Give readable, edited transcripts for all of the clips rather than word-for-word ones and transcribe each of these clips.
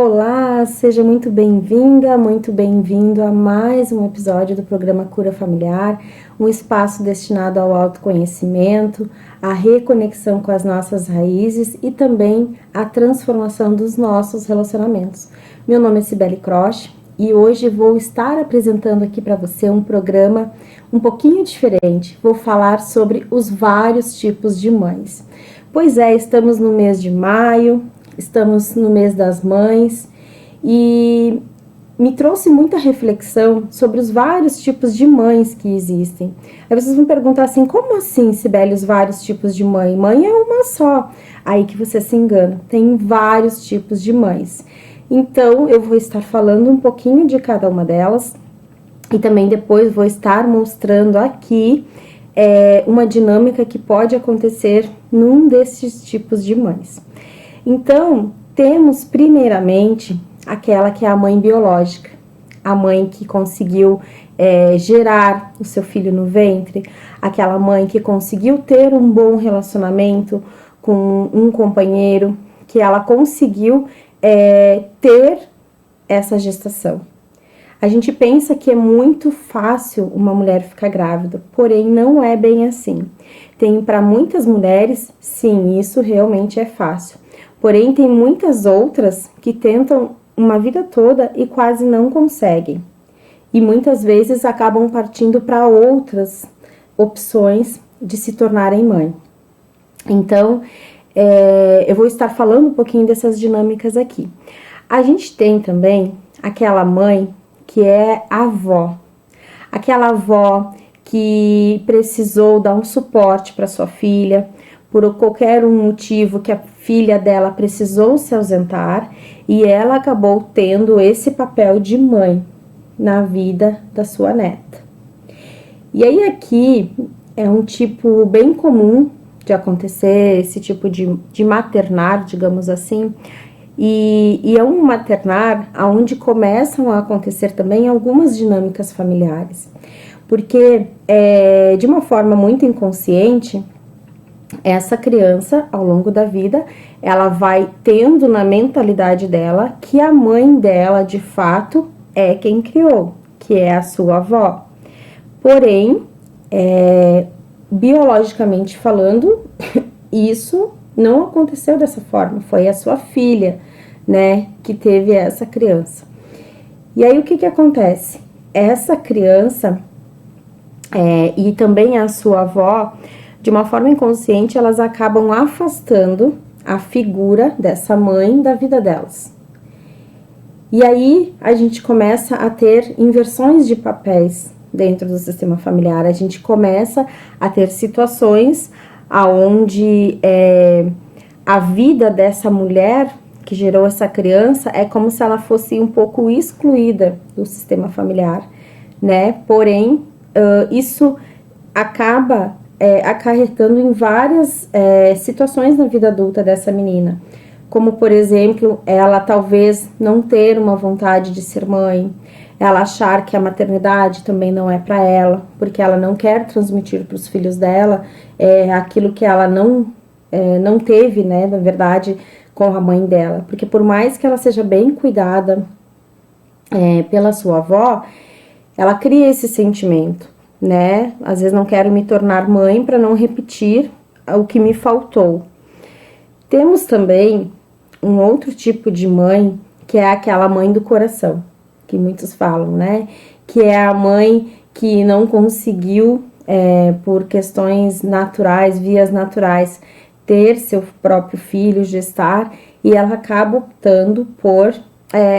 Olá, seja muito bem-vinda, muito bem-vindo a mais um episódio do programa Cura Familiar, um espaço destinado ao autoconhecimento, à reconexão com as nossas raízes e também à transformação dos nossos relacionamentos. Meu nome é Cibele Croce e hoje vou estar apresentando aqui para você um programa um pouquinho diferente. Vou falar sobre os vários tipos de mães. Pois é, estamos no mês de maio, estamos no mês das mães e me trouxe muita reflexão sobre os vários tipos de mães que existem. Aí vocês vão perguntar assim, como assim, Cibele, os vários tipos de mãe? Mãe é uma só. Aí que você se engana, tem vários tipos de mães. Então, eu vou estar falando um pouquinho de cada uma delas e também depois vou estar mostrando aqui uma dinâmica que pode acontecer num desses tipos de mães. Então, temos primeiramente aquela que é a mãe biológica, a mãe que conseguiu gerar o seu filho no ventre, aquela mãe que conseguiu ter um bom relacionamento com um companheiro, que ela conseguiu ter essa gestação. A gente pensa que é muito fácil uma mulher ficar grávida, porém não é bem assim. Tem para muitas mulheres, sim, isso realmente é fácil. Porém, tem muitas outras que tentam uma vida toda e quase não conseguem. E muitas vezes acabam partindo para outras opções de se tornarem mãe. Então, eu vou estar falando um pouquinho dessas dinâmicas aqui. A gente tem também aquela mãe que é a avó. Aquela avó que precisou dar um suporte para sua filha, por qualquer um motivo que a filha dela precisou se ausentar e ela acabou tendo esse papel de mãe na vida da sua neta. E aí aqui é um tipo bem comum de acontecer, esse tipo de maternar, digamos assim, e é um maternar onde começam a acontecer também algumas dinâmicas familiares, porque de uma forma muito inconsciente, essa criança, ao longo da vida, ela vai tendo na mentalidade dela que a mãe dela, de fato, é quem criou, que é a sua avó. Porém, biologicamente falando, isso não aconteceu dessa forma, foi a sua filha, né, que teve essa criança. E aí, o que acontece? Essa criança e também a sua avó, de uma forma inconsciente, elas acabam afastando a figura dessa mãe da vida delas. E aí a gente começa a ter inversões de papéis dentro do sistema familiar. A gente começa a ter situações onde a vida dessa mulher que gerou essa criança é como se ela fosse um pouco excluída do sistema familiar, né? Porém, isso acaba acarretando em várias situações na vida adulta dessa menina, como por exemplo, ela talvez não ter uma vontade de ser mãe, ela achar que a maternidade também não é para ela, porque ela não quer transmitir para os filhos dela aquilo que ela não teve, né, na verdade, com a mãe dela, porque por mais que ela seja bem cuidada pela sua avó, ela cria esse sentimento, né? Às vezes não quero me tornar mãe para não repetir o que me faltou. Temos também um outro tipo de mãe, que é aquela mãe do coração, que muitos falam, né? Que é a mãe que não conseguiu, por questões naturais, vias naturais, ter seu próprio filho, gestar, e ela acaba optando por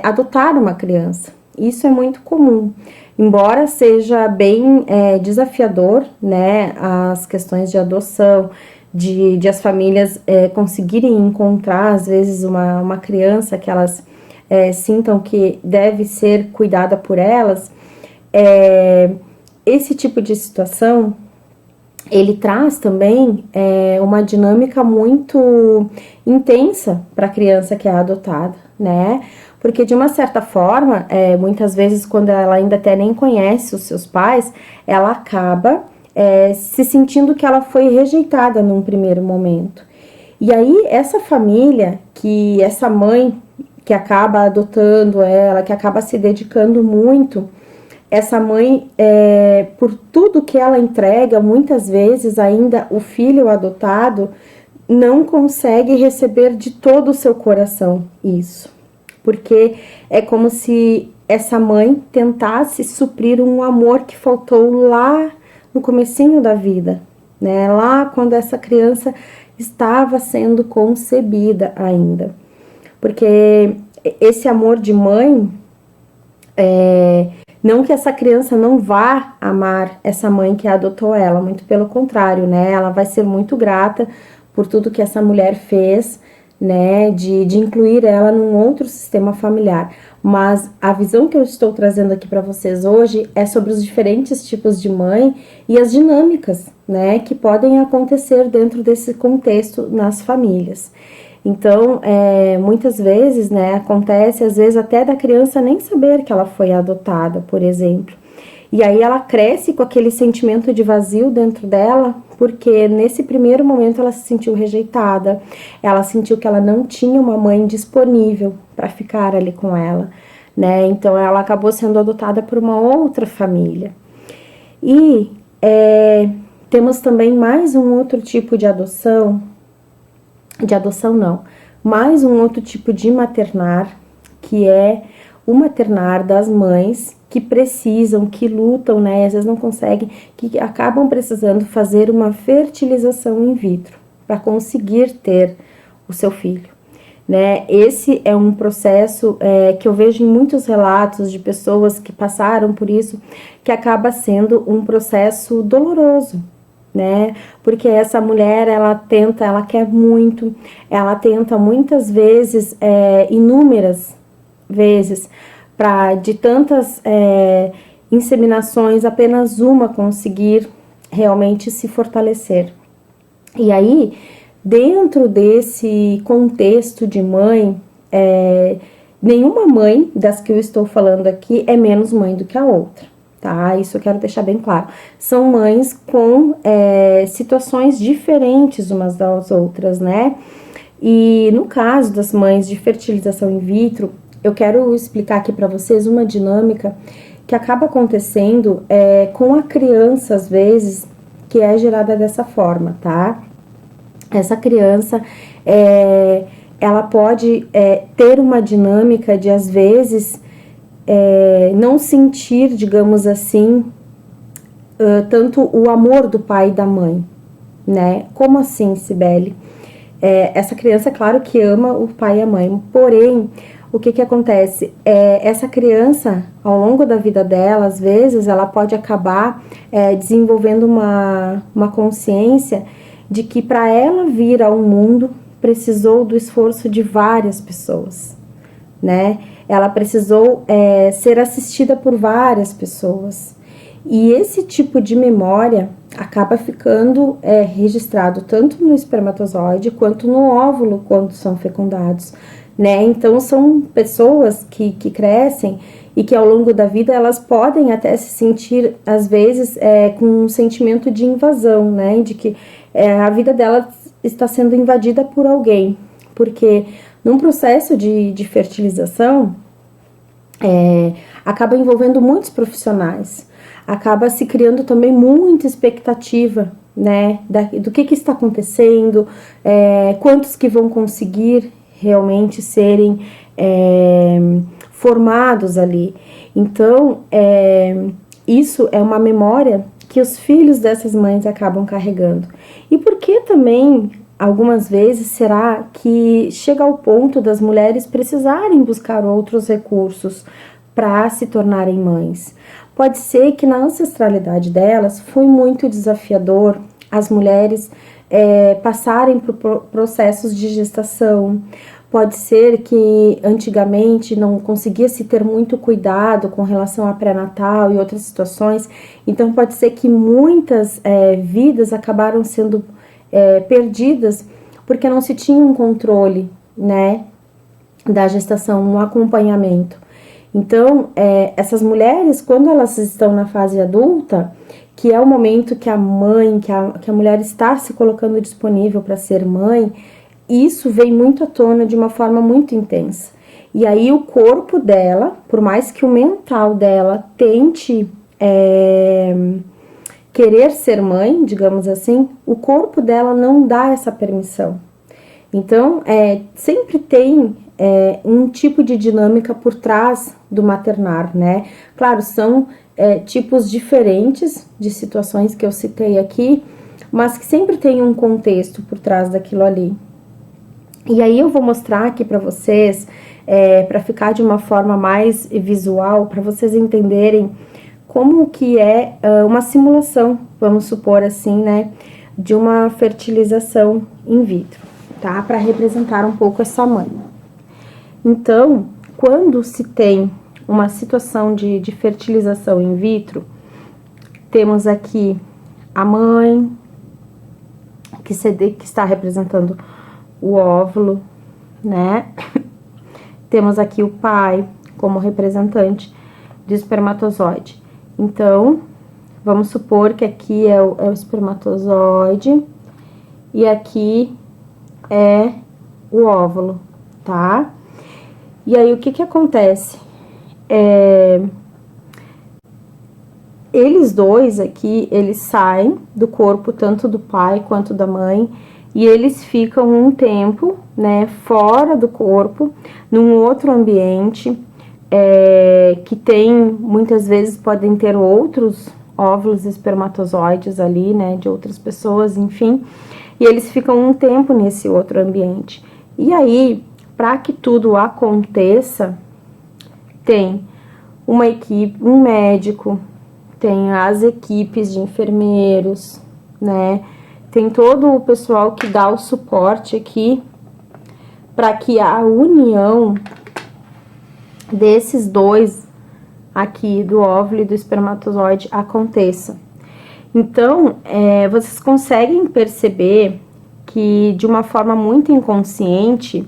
adotar uma criança. Isso é muito comum. Embora seja bem desafiador, né, as questões de adoção, de as famílias conseguirem encontrar, às vezes, uma criança que elas sintam que deve ser cuidada por elas, esse tipo de situação, ele traz também uma dinâmica muito intensa para a criança que é adotada, né? Porque de uma certa forma, muitas vezes quando ela ainda até nem conhece os seus pais, ela acaba se sentindo que ela foi rejeitada num primeiro momento. E aí essa família, essa mãe que acaba adotando ela, que acaba se dedicando muito, essa mãe, por tudo que ela entrega, muitas vezes ainda o filho adotado não consegue receber de todo o seu coração isso, porque é como se essa mãe tentasse suprir um amor que faltou lá no comecinho da vida, né? Lá quando essa criança estava sendo concebida ainda. Porque esse amor de mãe, não que essa criança não vá amar essa mãe que adotou ela, muito pelo contrário, né? Ela vai ser muito grata por tudo que essa mulher fez, né? De incluir ela num outro sistema familiar. Mas a visão que eu estou trazendo aqui para vocês hoje é sobre os diferentes tipos de mãe e as dinâmicas, né? Que podem acontecer dentro desse contexto nas famílias. Então, muitas vezes, né, acontece, às vezes, até da criança nem saber que ela foi adotada, por exemplo. E aí ela cresce com aquele sentimento de vazio dentro dela, porque nesse primeiro momento ela se sentiu rejeitada, ela sentiu que ela não tinha uma mãe disponível para ficar ali com ela, né? Então ela acabou sendo adotada por uma outra família. E temos também mais um outro tipo de adoção não, mais um outro tipo de maternar, que é o maternar das mães que precisam, que lutam, né, às vezes não conseguem, que acabam precisando fazer uma fertilização in vitro para conseguir ter o seu filho, né? Esse é um processo que eu vejo em muitos relatos de pessoas que passaram por isso, que acaba sendo um processo doloroso, né? Porque essa mulher, ela quer muito, ela tenta muitas vezes, inúmeras vezes, de tantas inseminações, apenas uma conseguir realmente se fortalecer. E aí, dentro desse contexto de mãe, nenhuma mãe das que eu estou falando aqui é menos mãe do que a outra. Tá? Isso eu quero deixar bem claro. São mães com situações diferentes umas das outras, né? E no caso das mães de fertilização in vitro, eu quero explicar aqui para vocês uma dinâmica que acaba acontecendo com a criança, às vezes, que é gerada dessa forma, tá? Essa criança, ela pode ter uma dinâmica de, às vezes, não sentir, digamos assim, tanto o amor do pai e da mãe, né? Como assim, Cibele? Essa criança, claro que ama o pai e a mãe, porém, o que acontece? Essa criança, ao longo da vida dela, às vezes, ela pode acabar desenvolvendo uma consciência de que para ela vir ao mundo, precisou do esforço de várias pessoas, né? Ela precisou ser assistida por várias pessoas. E esse tipo de memória acaba ficando registrado tanto no espermatozoide quanto no óvulo quando são fecundados, né? Então são pessoas que crescem e que ao longo da vida elas podem até se sentir, às vezes, com um sentimento de invasão, né? De que a vida dela está sendo invadida por alguém, porque num processo de fertilização, acaba envolvendo muitos profissionais, acaba se criando também muita expectativa, né, do que está acontecendo, quantos que vão conseguir realmente serem formados ali. Então, isso é uma memória que os filhos dessas mães acabam carregando. E por que também, algumas vezes, será que chega ao ponto das mulheres precisarem buscar outros recursos para se tornarem mães? Pode ser que na ancestralidade delas foi muito desafiador as mulheres passarem por processos de gestação. Pode ser que antigamente não conseguia se ter muito cuidado com relação a pré-natal e outras situações. Então pode ser que muitas vidas acabaram sendo perdidas porque não se tinha um controle, né, da gestação, um acompanhamento. Então, essas mulheres, quando elas estão na fase adulta, que é o momento que a mãe, que a mulher está se colocando disponível para ser mãe, isso vem muito à tona de uma forma muito intensa. E aí o corpo dela, por mais que o mental dela tente querer ser mãe, digamos assim, o corpo dela não dá essa permissão. Então, sempre tem um tipo de dinâmica por trás do maternar, né? Claro, são tipos diferentes de situações que eu citei aqui, mas que sempre tem um contexto por trás daquilo ali. E aí eu vou mostrar aqui para vocês, para ficar de uma forma mais visual, para vocês entenderem como que é uma simulação, vamos supor assim, né, de uma fertilização in vitro, tá? Para representar um pouco essa mãe. Então, quando se tem uma situação de fertilização in vitro, temos aqui a mãe, que está representando o óvulo, né? Temos aqui o pai como representante do espermatozoide. Então, vamos supor que aqui é o espermatozoide e aqui é o óvulo, tá? E aí, o que acontece? Eles dois aqui, eles saem do corpo, tanto do pai quanto da mãe, e eles ficam um tempo, né, fora do corpo, num outro ambiente, que tem, muitas vezes, podem ter outros óvulos espermatozoides ali, né, de outras pessoas, enfim, e eles ficam um tempo nesse outro ambiente. E aí, para que tudo aconteça, tem uma equipe, um médico, tem as equipes de enfermeiros, né, tem todo o pessoal que dá o suporte aqui para que a união desses dois aqui, do óvulo e do espermatozoide, aconteça. Então, vocês conseguem perceber que de uma forma muito inconsciente,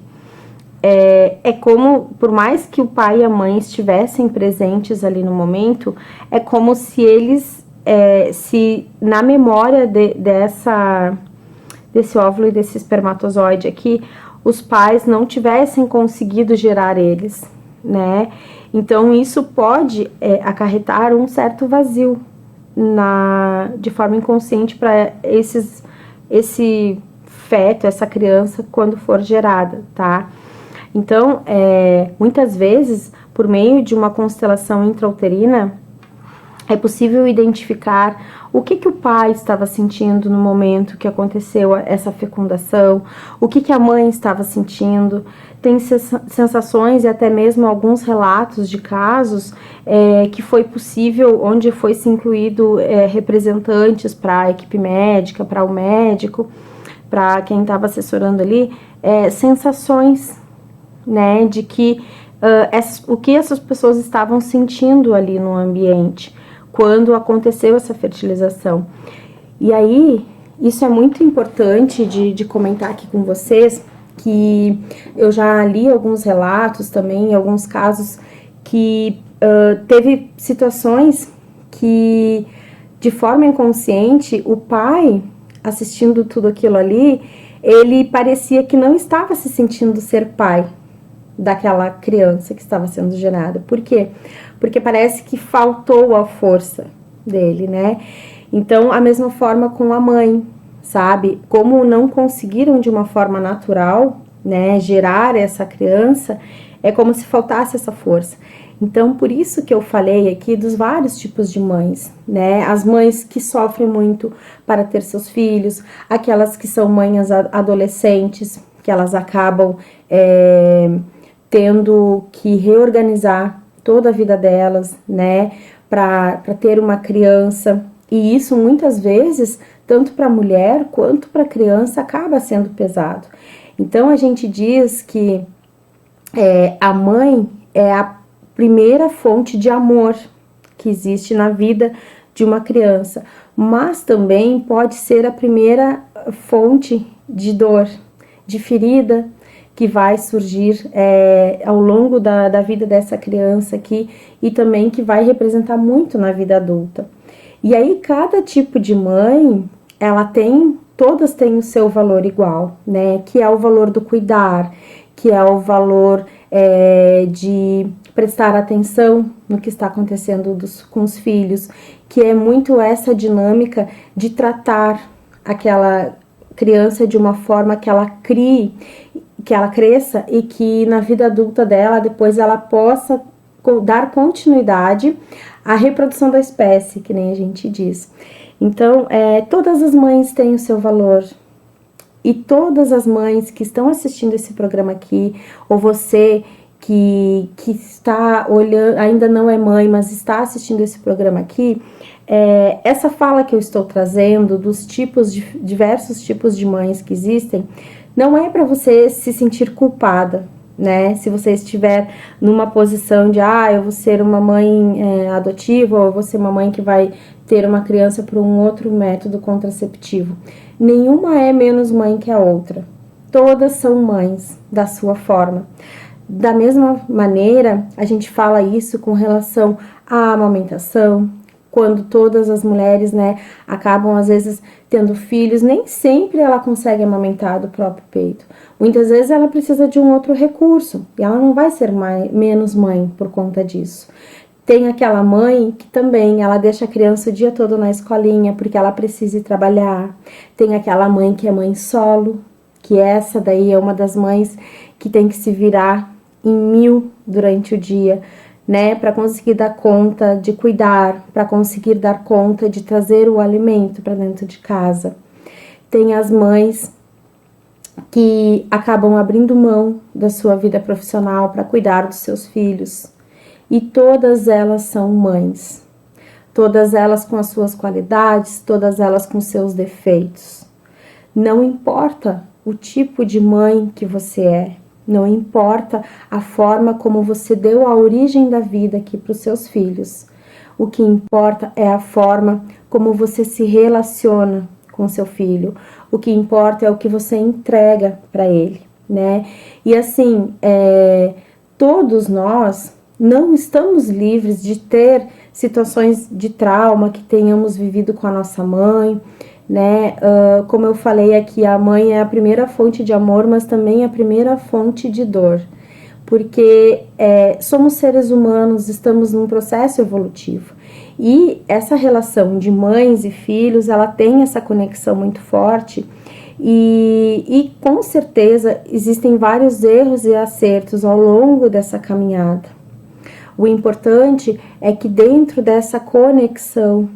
como, por mais que o pai e a mãe estivessem presentes ali no momento, é como se eles, se na memória desse óvulo e desse espermatozoide aqui, os pais não tivessem conseguido gerar eles, né? Então, isso pode acarretar um certo vazio de forma inconsciente para esse feto, essa criança, quando for gerada, tá? Então, muitas vezes, por meio de uma constelação intrauterina, é possível identificar o que o pai estava sentindo no momento que aconteceu essa fecundação, o que a mãe estava sentindo. Tem sensações e até mesmo alguns relatos de casos que foi possível, onde foi se incluído representantes para a equipe médica, para o médico, para quem estava assessorando ali, sensações, né, de que o que essas pessoas estavam sentindo ali no ambiente quando aconteceu essa fertilização. E aí, isso é muito importante de comentar aqui com vocês, que eu já li alguns relatos também, alguns casos que teve situações que, de forma inconsciente, o pai, assistindo tudo aquilo ali, ele parecia que não estava se sentindo ser pai daquela criança que estava sendo gerada. Por quê? Porque parece que faltou a força dele, né? Então, a mesma forma com a mãe, sabe? Como não conseguiram de uma forma natural, né, gerar essa criança, é como se faltasse essa força. Então, por isso que eu falei aqui dos vários tipos de mães, né? As mães que sofrem muito para ter seus filhos, aquelas que são mães adolescentes, que elas acabam tendo que reorganizar toda a vida delas, né, para ter uma criança. E isso muitas vezes, tanto para a mulher quanto para a criança, acaba sendo pesado. Então a gente diz que a mãe é a primeira fonte de amor que existe na vida de uma criança, mas também pode ser a primeira fonte de dor, de ferida, que vai surgir ao longo da vida dessa criança aqui e também que vai representar muito na vida adulta. E aí cada tipo de mãe, todas têm o seu valor igual, né? Que é o valor do cuidar, que é o valor de prestar atenção no que está acontecendo com os filhos, que é muito essa dinâmica de tratar aquela criança de uma forma que ela crie, que ela cresça e que na vida adulta dela depois ela possa dar continuidade à reprodução da espécie, que nem a gente diz. Então, todas as mães têm o seu valor. E todas as mães que estão assistindo esse programa aqui, ou você que está olhando, ainda não é mãe, mas está assistindo esse programa aqui, essa fala que eu estou trazendo dos diversos tipos de mães que existem, não é para você se sentir culpada, né? Se você estiver numa posição de, eu vou ser uma mãe adotiva, ou eu vou ser uma mãe que vai ter uma criança por um outro método contraceptivo. Nenhuma é menos mãe que a outra. Todas são mães da sua forma. Da mesma maneira, a gente fala isso com relação à amamentação, quando todas as mulheres, né, acabam às vezes tendo filhos, nem sempre ela consegue amamentar do próprio peito. Muitas vezes ela precisa de um outro recurso e ela não vai ser menos mãe por conta disso. Tem aquela mãe que também ela deixa a criança o dia todo na escolinha porque ela precisa ir trabalhar. Tem aquela mãe que é mãe solo, que essa daí é uma das mães que tem que se virar em 1000 durante o dia, né, para conseguir dar conta de cuidar, para conseguir dar conta de trazer o alimento para dentro de casa. Tem as mães que acabam abrindo mão da sua vida profissional para cuidar dos seus filhos. E todas elas são mães. Todas elas com as suas qualidades, todas elas com seus defeitos. Não importa o tipo de mãe que você é. Não importa a forma como você deu a origem da vida aqui para os seus filhos. O que importa é a forma como você se relaciona com seu filho. O que importa é o que você entrega para ele, né? E assim, todos nós não estamos livres de ter situações de trauma que tenhamos vivido com a nossa mãe, né? Como eu falei aqui, a mãe é a primeira fonte de amor, mas também a primeira fonte de dor, porque somos seres humanos, estamos num processo evolutivo e essa relação de mães e filhos, ela tem essa conexão muito forte e com certeza existem vários erros e acertos ao longo dessa caminhada. O importante é que dentro dessa conexão,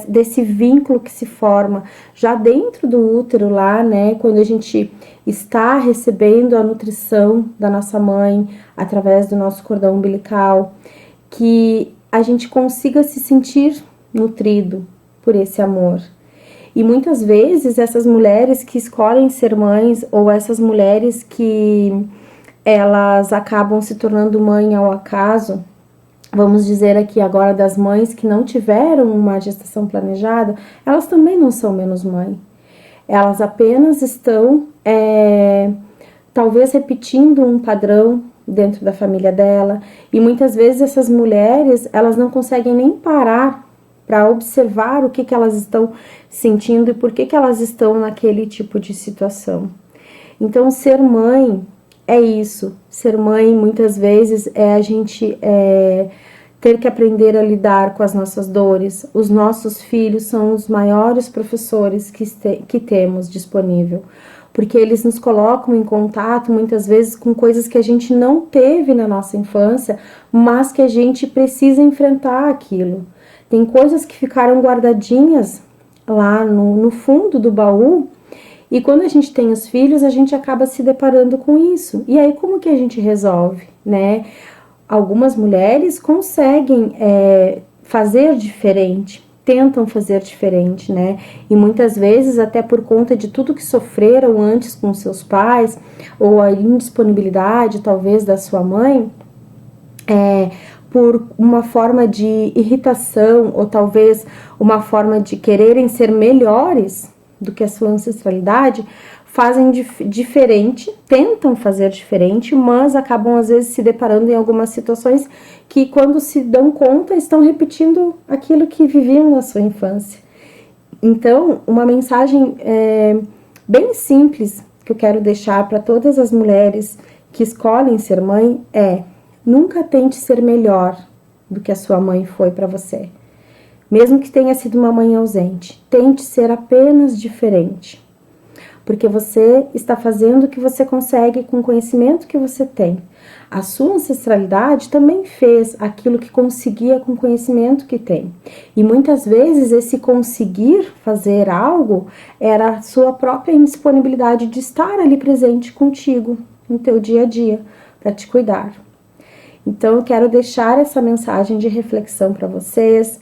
desse vínculo que se forma já dentro do útero lá, né, quando a gente está recebendo a nutrição da nossa mãe através do nosso cordão umbilical, que a gente consiga se sentir nutrido por esse amor. E muitas vezes essas mulheres que escolhem ser mães ou essas mulheres que elas acabam se tornando mãe ao acaso, vamos dizer aqui agora das mães que não tiveram uma gestação planejada, elas também não são menos mãe. Elas apenas estão, talvez, repetindo um padrão dentro da família dela. E muitas vezes essas mulheres, elas não conseguem nem parar para observar o que elas estão sentindo e por que elas estão naquele tipo de situação. Então, ser mãe é isso. Ser mãe, muitas vezes, é a gente ter que aprender a lidar com as nossas dores. Os nossos filhos são os maiores professores que temos disponível, porque eles nos colocam em contato, muitas vezes, com coisas que a gente não teve na nossa infância, mas que a gente precisa enfrentar aquilo. Tem coisas que ficaram guardadinhas lá no fundo do baú, e quando a gente tem os filhos, a gente acaba se deparando com isso. E aí, como que a gente resolve, né? Algumas mulheres conseguem fazer diferente, tentam fazer diferente, né? E muitas vezes, até por conta de tudo que sofreram antes com seus pais, ou a indisponibilidade, talvez, da sua mãe, por uma forma de irritação, ou talvez uma forma de quererem ser melhores do que a sua ancestralidade, fazem diferente, tentam fazer diferente, mas acabam às vezes se deparando em algumas situações que, quando se dão conta, estão repetindo aquilo que viviam na sua infância. Então, uma mensagem bem simples que eu quero deixar para todas as mulheres que escolhem ser mãe é: nunca tente ser melhor do que a sua mãe foi para você. Mesmo que tenha sido uma mãe ausente, tente ser apenas diferente. Porque você está fazendo o que você consegue com o conhecimento que você tem. A sua ancestralidade também fez aquilo que conseguia com o conhecimento que tem. E muitas vezes esse conseguir fazer algo era a sua própria indisponibilidade de estar ali presente contigo no teu dia a dia, para te cuidar. Então eu quero deixar essa mensagem de reflexão para vocês,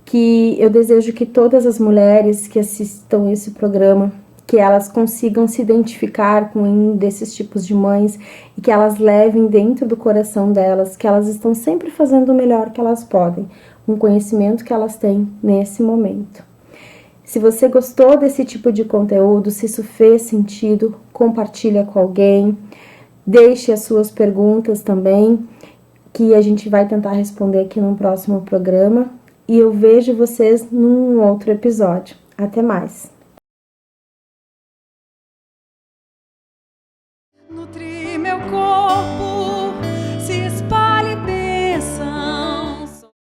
que eu desejo que todas as mulheres que assistam esse programa, que elas consigam se identificar com um desses tipos de mães e que elas levem dentro do coração delas que elas estão sempre fazendo o melhor que elas podem, com o conhecimento que elas têm nesse momento. Se você gostou desse tipo de conteúdo, se isso fez sentido, compartilha com alguém, deixe as suas perguntas também, que a gente vai tentar responder aqui no próximo programa. E eu vejo vocês num outro episódio. Até mais! Nutri meu corpo